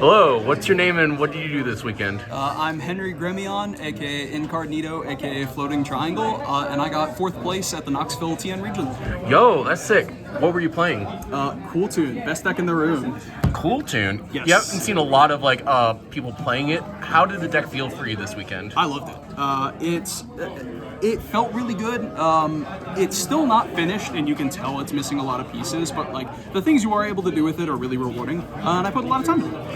Hello, what's your name and what do you do this weekend? I'm Henry Gremion, aka Incognito, aka Floating Triangle, and I got 4th place at the Knoxville TN Regional. Yo, that's sick. What were you playing? Cool tune, best deck in the room. Cool tune. Yes. You haven't seen a lot of people playing it. How did the deck feel for you this weekend? I loved it. It felt really good. It's still not finished, and you can tell it's missing a lot of pieces. But like the things you are able to do with it are really rewarding, and I put a lot of time into it.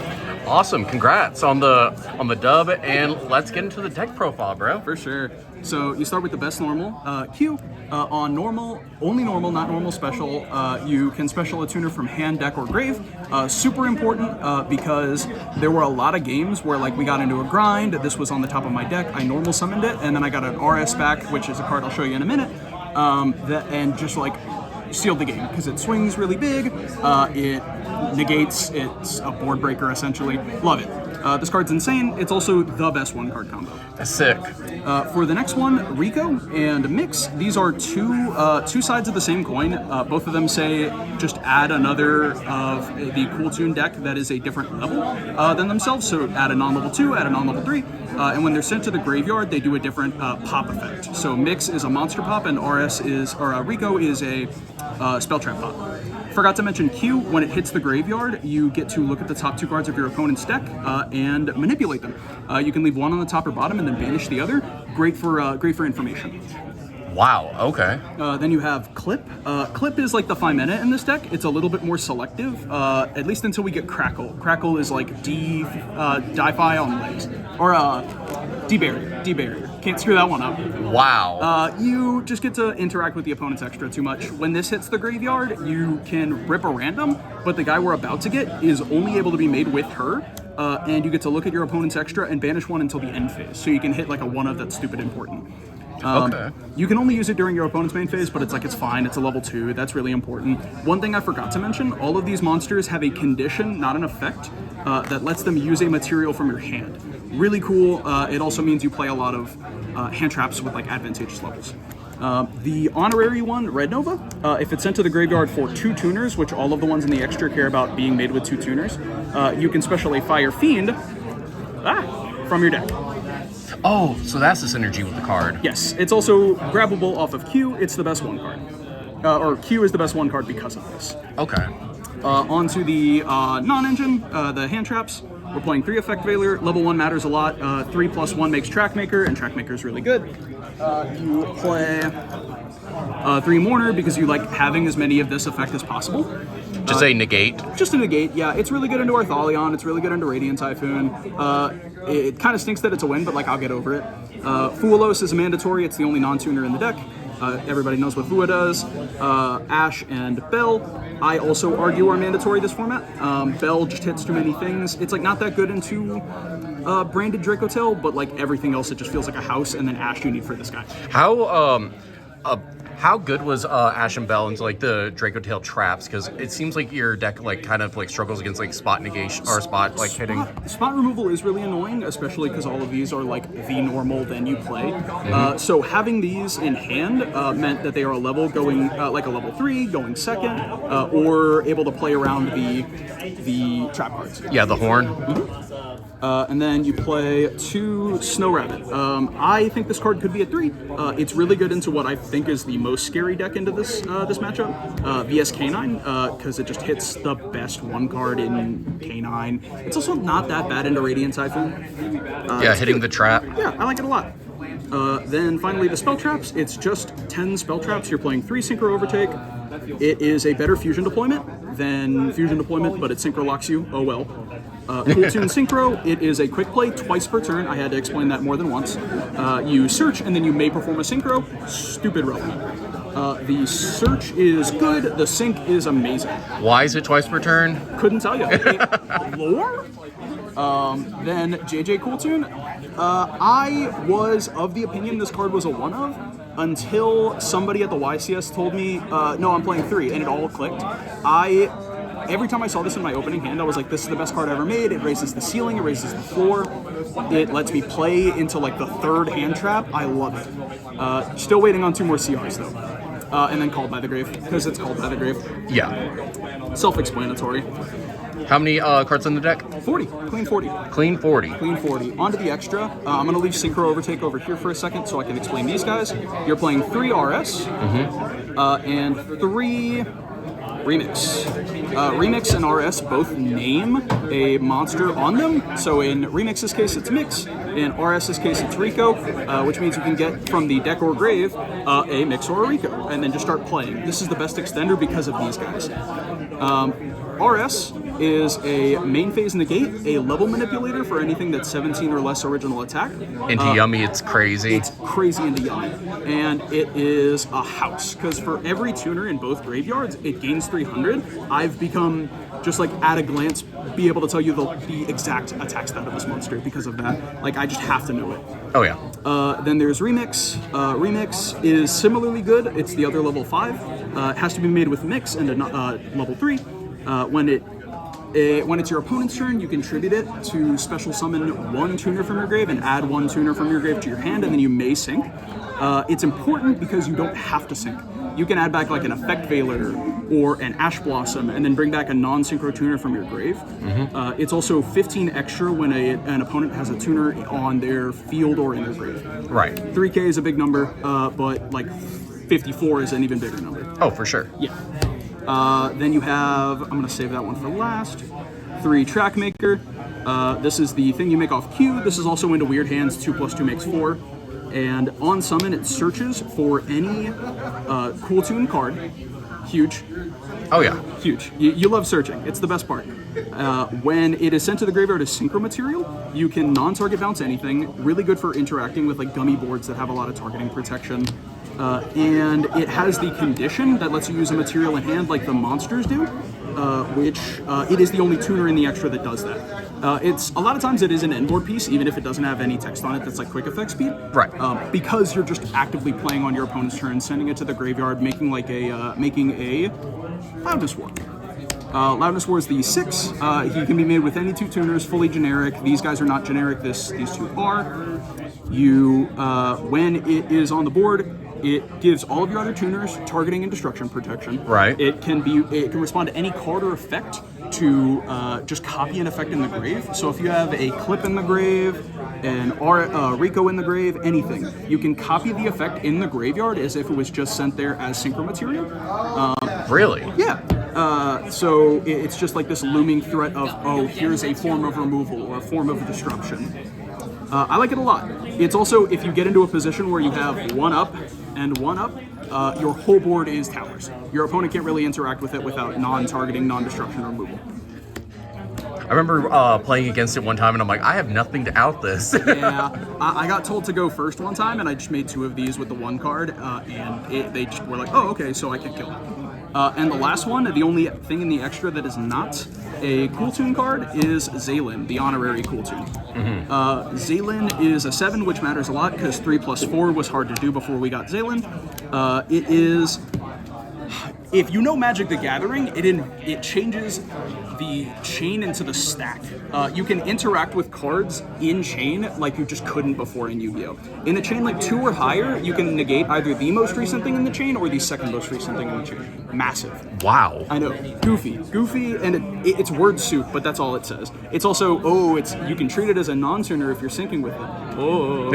Awesome! Congrats on the dub, and let's get into the deck profile, bro. For sure. So you start with the best normal. Q, on normal, only normal, not normal special, you can special a tuner from hand, deck, or grave. Super important because there were a lot of games where like we got into a grind, this was on the top of my deck, I normal summoned it, and then I got an RS back, which is a card I'll show you in a minute, and just like sealed the game because it swings really big, it negates, it's a board breaker essentially. Love it. This card's insane. It's also the best one card combo. That's sick. For the next one, Rico and Mix. These are two sides of the same coin. Both of them say just add another of the Cool Tune deck that is a different level than themselves. So add a non-level 2, add a non-level 3. And when they're sent to the graveyard, they do a different pop effect. So Mix is a monster pop, and Rico is a spell trap pop. Forgot to mention Q, when it hits the graveyard, you get to look at the top 2 cards of your opponent's deck and manipulate them. You can leave one on the top or bottom and then banish the other. Great for information. Wow, okay. Then you have Clip. Clip is like the Fimena in this deck. It's a little bit more selective, at least until we get Crackle. Crackle is like Die-Fi on legs. Or D-Barrier. Can't screw that one up. Wow. You just get to interact with the opponent's extra too much. When this hits the graveyard, you can rip a random, but the guy we're about to get is only able to be made with her, and you get to look at your opponent's extra and banish one until the end phase. So you can hit like a 1 of that's stupid important. Okay. You can only use it during your opponent's main phase, but it's fine. It's a level 2. That's really important. One thing I forgot to mention, all of these monsters have a condition, not an effect, that lets them use a material from your hand. Really cool. It also means you play a lot of hand traps with like advantageous levels. The honorary one, Red Nova, if it's sent to the graveyard for 2 tuners, which all of the ones in the extra care about being made with 2 tuners, you can special a Fire Fiend from your deck. Oh, so that's the synergy with the card. Yes, it's also grabbable off of Q. It's the best 1 card. Or Q is the best 1 card because of this. Okay. On to the non-engine, the hand traps. We're playing 3 Effect Veiler. Level 1 matters a lot. 3+1 makes Trackmaker, and Trackmaker is really good. You play 3 Mourner because you like having as many of this effect as possible. Just a negate? Just a negate, yeah. It's really good into Arthalion. It's really good into Radiant Typhoon. It kind of stinks that it's a win, but like I'll get over it. Fuelos is a mandatory. It's the only non-tuner in the deck. Everybody knows what Fua does. Ash and Bell, I also argue, are mandatory this format. Bell just hits too many things. It's like not that good into branded Dracotail, but like everything else, it just feels like a house. And then Ash you need for this guy. How good was Ash and Bell into like the Dracotail traps? Because it seems like your deck like kind of like struggles against like spot negation or spot like hitting. Spot removal is really annoying, especially because all of these are like the normal then you play. So having these in hand meant that they are a level going like a level 3 going second, or able to play around the trap cards. Yeah, the horn. And then you play 2 Snow Rabbit. I think this card could be a 3. It's really good into what I think is the most scary deck into this matchup, VS K9, because it just hits the best 1 card in K9. It's also not that bad into Radiant Typhoon. Hitting the trap. Yeah, I like it a lot. Then finally the spell traps. It's just 10 spell traps. You're playing 3 Synchro Overtake. It is a better fusion deployment than fusion deployment, but it synchro locks you. Oh well. Cool Tune Synchro, it is a quick play twice per turn. I had to explain that more than once. You search and then you may perform a synchro. Stupid relevant. The search is good. The sync is amazing. Why is it twice per turn? Couldn't tell you. Lore? Then JJ Cool Tune. I was of the opinion this card was a 1 of until somebody at the YCS told me, no, I'm playing 3, and it all clicked. Every time I saw this in my opening hand, I was like, this is the best card ever made. It raises the ceiling, it raises the floor. It lets me play into like the 3rd hand trap. I love it. Still waiting on 2 more CRs though. And then Called by the Grave, because it's Called by the Grave. Yeah. Self-explanatory. How many cards in the deck? 40. Clean 40. Clean 40. Clean 40. Onto the extra. I'm going to leave Synchro Overtake over here for a second so I can explain these guys. You're playing 3 RS and 3 Remix. Remix and RS both name a monster on them. So in Remix's case, it's Mix. In RS's case, it's Rico, which means you can get from the deck or grave a Mix or a Rico, and then just start playing. This is the best extender because of these guys. RS is a main phase negate, a level manipulator for anything that's 17 or less original attack. Into Yummy, it's crazy. It's crazy into Yummy. And it is a house, because for every tuner in both graveyards, it gains 300. I've become, just like at a glance, be able to tell you the exact attack stat of this monster because of that. Like, I just have to know it. Oh, yeah. Then there's Remix. Remix is similarly good. It's the other level 5. It has to be made with Mix and a level 3. When it's your opponent's turn, you contribute it to special summon 1 tuner from your grave and add 1 tuner from your grave to your hand, and then you may sync. It's important because you don't have to sync. You can add back like an Effect Veiler or an Ash Blossom and then bring back a non-synchro tuner from your grave. It's also 15 extra when an opponent has a tuner on their field or in their grave. Right. 3K is a big number, but like 54 is an even bigger number. Oh, for sure. Yeah. Then you have, I'm going to save that one for last, 3 Trackmaker. This is the thing you make off Q. This is also into Weird Hands, 2 + 2 makes 4. And on summon, it searches for any Cool Tune card. Huge. Oh, yeah. Huge. You love searching. It's the best part. When it is sent to the graveyard as synchro material, you can non-target bounce anything. Really good for interacting with like gummy boards that have a lot of targeting protection. And it has the condition that lets you use a material in hand like the monsters do, which it is the only tuner in the extra that does that. It's a lot of times it is an endboard piece, even if it doesn't have any text on it that's like quick effect speed. Right. Because you're just actively playing on your opponent's turn, sending it to the graveyard, making a Loudness War. Loudness War is the 6. He can be made with any 2 tuners, fully generic. These guys are not generic. These 2 are. You when it is on the board, it gives all of your other tuners targeting and destruction protection. Right. It can respond to any card or effect to just copy an effect in the grave. So if you have a Clip in the grave, an Rico in the grave, anything, you can copy the effect in the graveyard as if it was just sent there as synchro material. Really? Yeah. So it's just like this looming threat of, oh, here's a form of removal or a form of disruption. I like it a lot. It's also, if you get into a position where you have 1 up and 1 up, your whole board is towers. Your opponent can't really interact with it without non-targeting, non-destruction removal. I remember playing against it one time, and I'm like, I have nothing to out this. Yeah, I got told to go first one time, and I just made 2 of these with the 1 card, and they just were like, oh, okay, so I can kill it. And the last one, the only thing in the extra that is not a Cool Tune card is Zaylin, the honorary Cool Tune. Zaylin is a 7, which matters a lot because 3 + 4 was hard to do before we got Zaylin. It is, if you know Magic the Gathering, it changes the chain into the stack. You can interact with cards in chain like you just couldn't before in Yu-Gi-Oh! In a chain like 2 or higher, you can negate either the most recent thing in the chain or the second most recent thing in the chain. Massive. Wow. I know. Goofy, and it's word soup, but that's all it says. It's also, you can treat it as a non-tuner if you're syncing with it. Oh.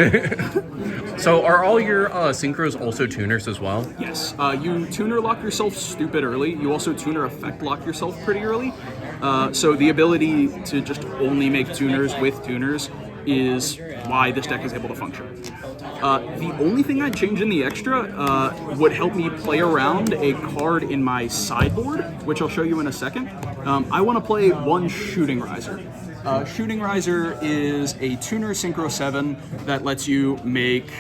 So are all your synchros also tuners as well? Yes. You tuner lock yourself stupid early. You also tuner effect lock yourself pretty early. So the ability to just only make tuners with tuners is why this deck is able to function. The only thing I'd change in the extra would help me play around a card in my sideboard, which I'll show you in a second. I want to play 1 Shooting Riser. Shooting Riser is a tuner synchro 7 that lets you make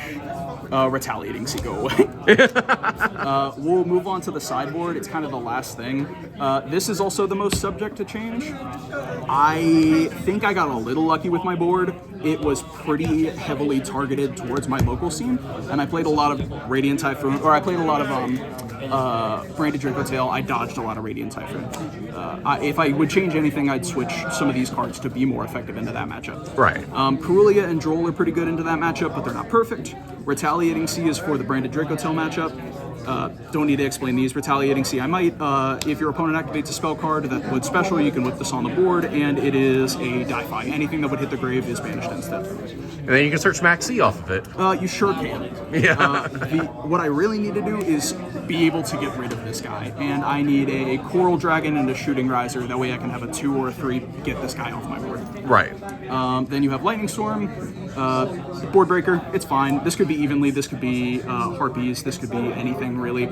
Retaliating Sea go away. We'll move on to the sideboard. It's kind of the last thing. This is also the most subject to change. I think I got a little lucky with my board. It was pretty heavily targeted towards my local scene, and I played a lot of Radiant Typhoon, or I played a lot of Branded Draco Tail. I dodged a lot of Radiant Typhoon. If I would change anything, I'd switch some of these cards to be more effective into that matchup. Right. Corulia and Droll are pretty good into that matchup, but they're not perfect. Retaliating Sea is for the Branded Draco Tail matchup. Don't need to explain these. Retaliating Sea, I might. If your opponent activates a spell card that would special, you can whip this on the board, and it is a die-fi. Anything that would hit the grave is banished instead. And then you can search Max C off of it. You sure can. Yeah. What I really need to do is be able to get rid of this guy, and I need a Coral Dragon and a Shooting Riser. That way I can have a 2 or a 3 get this guy off my board. Right. Then you have Lightning Storm, Board Breaker. It's fine. This could be Evenly. This could be Harpies. This could be anything really.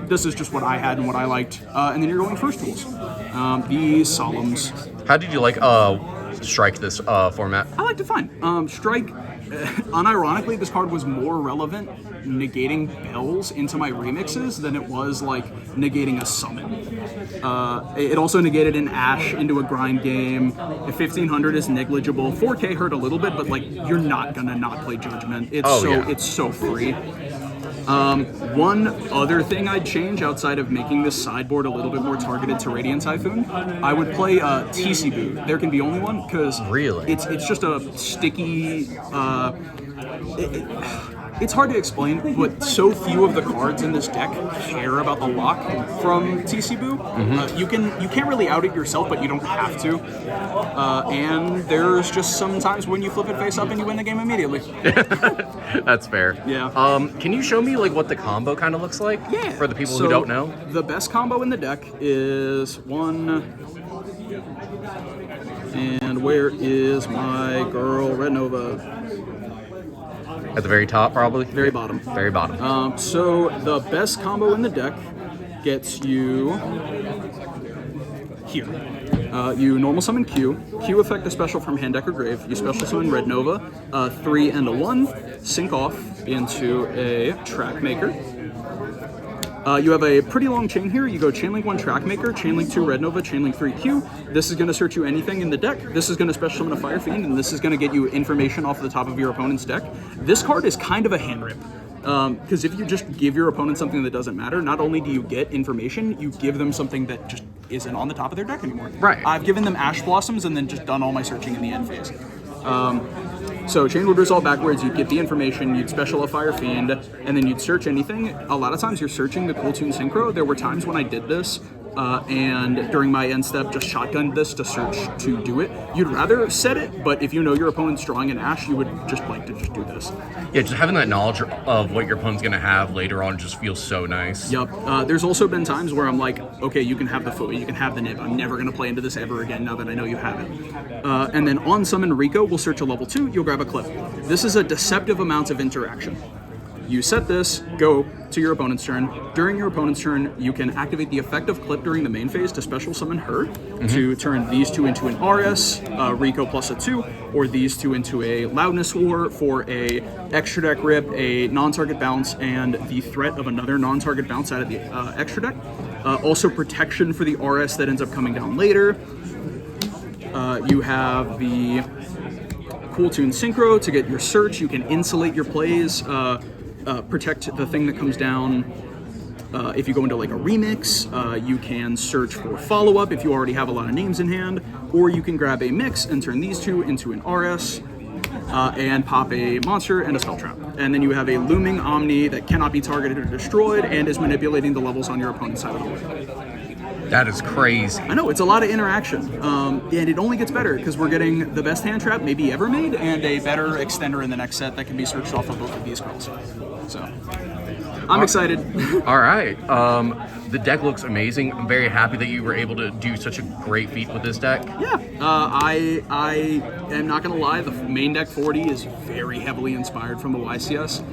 This is just what I had and what I liked. And then you're going first tools. These Solemns. How did you like Strike this format? I liked it fine. Strike, unironically, this card was more relevant negating bells into my remixes than it was like negating a summon. It also negated an Ash into a grind game. If 1500 is negligible, 4K hurt a little bit, but like you're not gonna not play Judgment. It's so free. One other thing I'd change outside of making this sideboard a little bit more targeted to Radiant Typhoon, I would play TC Boo. There can be only one because really it's just a sticky. It's hard to explain, but so few of the cards in this deck care about the lock from TC Boo. You can't really out it yourself, but you don't have to. And there's just sometimes when you flip it face up and you win the game immediately. That's fair. Yeah. Can you show me like what the combo kind of looks like? Yeah. For the people who don't know. The best combo in the deck is one. And where is my girl Red Nova? At the very top, probably? Very bottom. Very bottom. So the best combo in the deck gets you here. You normal summon Q. Q effect a special from hand, deck, or grave. You special summon Red Nova, 3 and a 1, sync off into a Track Maker. You have a pretty long chain here. You go Chainlink 1 Track Maker, Chainlink 2 Red Nova, Chainlink 3 Q. This is going to search you anything in the deck. This is going to special summon a Fire Fiend, and this is going to get you information off the top of your opponent's deck. This card is kind of a hand rip. Because if you just give your opponent something that doesn't matter, not only do you get information, you give them something that just isn't on the top of their deck anymore. Right. I've given them Ash Blossoms and then just done all my searching in the end phase. So Chainwood Resolve backwards, you'd get the information, you'd special a Fire Fiend, and then you'd search anything. A lot of times you're searching the Cool Tune Synchro. There were times when I did this, and during my end step, just shotgunned this to search to do it. You'd rather set it, but if you know your opponent's drawing an Ash, you would just like to just do this. Yeah, just having that knowledge of what your opponent's going to have later on just feels so nice. Yup. There's also been times where I'm like, okay, you can have the Fooey, you can have the Nib. I'm never going to play into this ever again now that I know you have it. And then on Summon Rico, we'll search a level 2, you'll grab a Clip. This is a deceptive amount of interaction. You set this, go to your opponent's turn. During your opponent's turn, you can activate the effect of Clip during the main phase to special summon her to turn these two into an RS, Rico plus a 2, or these two into a Loudness War for a extra deck rip, a non-target bounce, and the threat of another non-target bounce out of the extra deck. Also protection for the RS that ends up coming down later. You have the Cool Tune Synchro to get your search. You can insulate your plays. Protect the thing that comes down. If you go into like a remix, you can search for follow-up if you already have a lot of names in hand, or you can grab a mix and turn these two into an RS and pop a monster and a spell trap. And then you have a Looming Omni that cannot be targeted or destroyed and is manipulating the levels on your opponent's side of the board. That is crazy. I know, it's a lot of interaction. And it only gets better because we're getting the best hand trap maybe ever made and a better extender in the next set that can be searched off of both of these cards. So, I'm excited. All right. The deck looks amazing. I'm very happy that you were able to do such a great feat with this deck. Yeah. I am not going to lie, the main deck 40 is very heavily inspired from the YCS.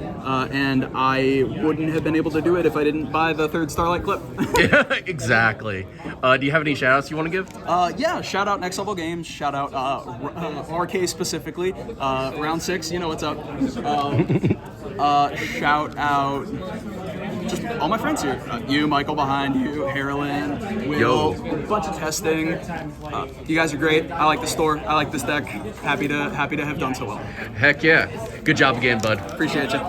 And I wouldn't have been able to do it if I didn't buy the third Starlight Clip. Yeah, exactly. Do you have any shout outs you want to give? Yeah, shout out Next Level Games, shout out RK specifically, round 6, you know what's up. Shout out just all my friends here. You, Michael behind you, Harlan, Will, a bunch of testing. You guys are great. I like the store. I like this deck. Happy to have done so well. Heck yeah. Good job again, bud. Appreciate you.